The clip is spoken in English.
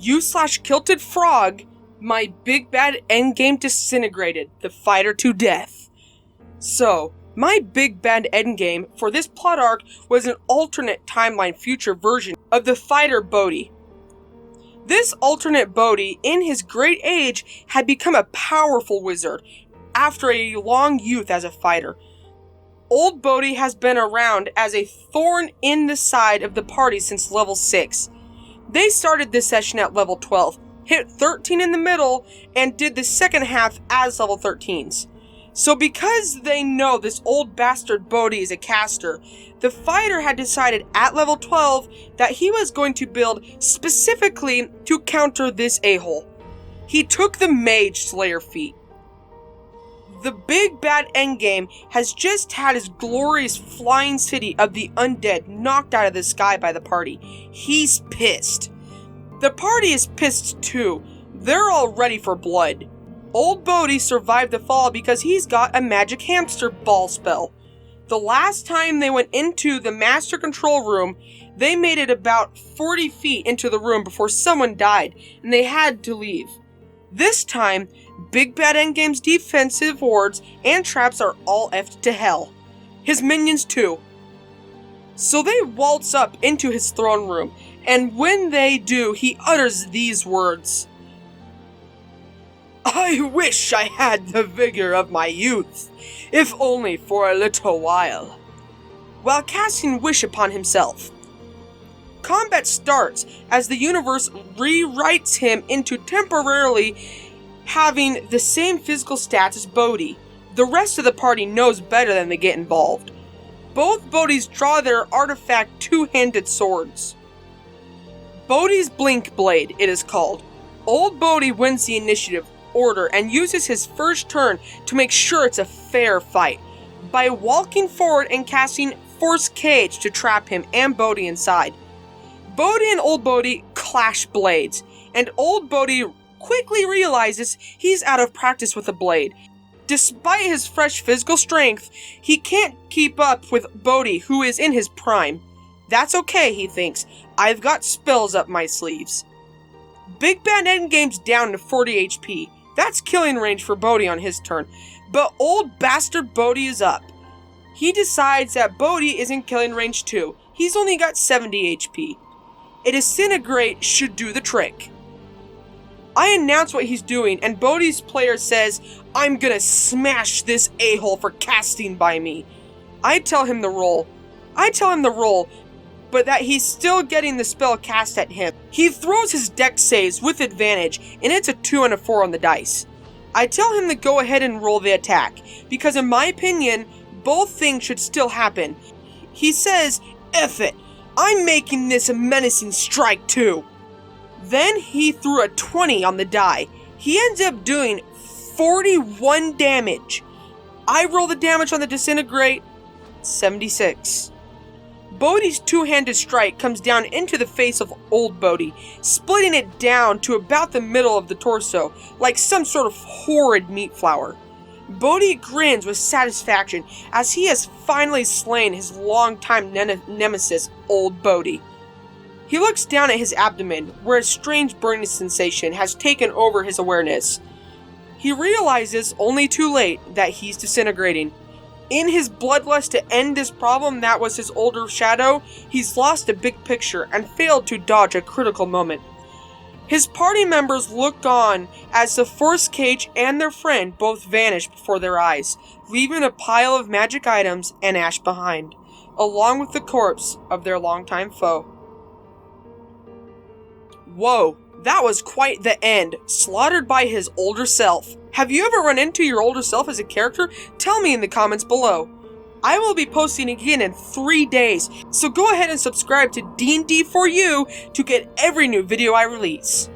You/kilted frog, my big bad endgame disintegrated, the fighter to death. So, my big bad endgame for this plot arc was an alternate timeline future version of the fighter Bodhi. This alternate Bodhi, in his great age, had become a powerful wizard after a long youth as a fighter. Old Bodhi has been around as a thorn in the side of the party since level 6. They started this session at level 12, hit 13 in the middle, and did the second half as level 13s. So because they know this old bastard Bodhi is a caster, the fighter had decided at level 12 that he was going to build specifically to counter this a-hole. He took the Mage Slayer feat. The big bad endgame has just had his glorious flying city of the undead knocked out of the sky by the party. He's pissed. The party is pissed too. They're all ready for blood. Old Bodhi survived the fall because he's got a magic hamster ball spell. The last time they went into the master control room, they made it about 40 feet into the room before someone died, and they had to leave. This time, Big Bad Endgame's defensive wards and traps are all effed to hell. His minions too. So they waltz up into his throne room, and when they do, he utters these words. I wish I had the vigor of my youth, if only for a little while. While casting wish upon himself. Combat starts as the universe rewrites him into temporarily having the same physical stats as Bodhi. The rest of the party knows better than to get involved. Both Bodhis draw their artifact two-handed swords. Bodhi's Blink Blade, it is called. Old Bodhi wins the initiative order and uses his first turn to make sure it's a fair fight by walking forward and casting Force Cage to trap him and Bodhi inside. Bodhi and Old Bodhi clash blades, and Old Bodhi quickly realizes he's out of practice with a blade. Despite his fresh physical strength, he can't keep up with Bodhi, who is in his prime. That's okay, he thinks. I've got spells up my sleeves. Big Bad Endgame's down to 40 HP. That's killing range for Bodhi on his turn. But old bastard Bodhi is up. He decides that Bodhi is in killing range too. He's only got 70 HP. A Disintegrate should do the trick. I announce what he's doing, and Bodhi's player says, I'm gonna smash this a-hole for casting by me. I tell him the roll, but that he's still getting the spell cast at him. He throws his dex saves with advantage, and it's a 2 and a 4 on the dice. I tell him to go ahead and roll the attack, because in my opinion, both things should still happen. He says, F it, I'm making this a menacing strike too. Then he threw a 20 on the die. He ends up doing 41 damage. I roll the damage on the Disintegrate, 76. Bodhi's two-handed strike comes down into the face of Old Bodhi, splitting it down to about the middle of the torso, like some sort of horrid meat flour. Bodhi grins with satisfaction as he has finally slain his longtime nemesis, Old Bodhi. He looks down at his abdomen, where a strange burning sensation has taken over his awareness. He realizes, only too late, that he's disintegrating. In his bloodlust to end this problem that was his older shadow, he's lost the big picture and failed to dodge a critical moment. His party members look on as the Force Cage and their friend both vanish before their eyes, leaving a pile of magic items and ash behind, along with the corpse of their longtime foe. Whoa, that was quite the end, slaughtered by his older self. Have you ever run into your older self as a character? Tell me in the comments below. I will be posting again in 3 days, so go ahead and subscribe to D&D for You to get every new video I release.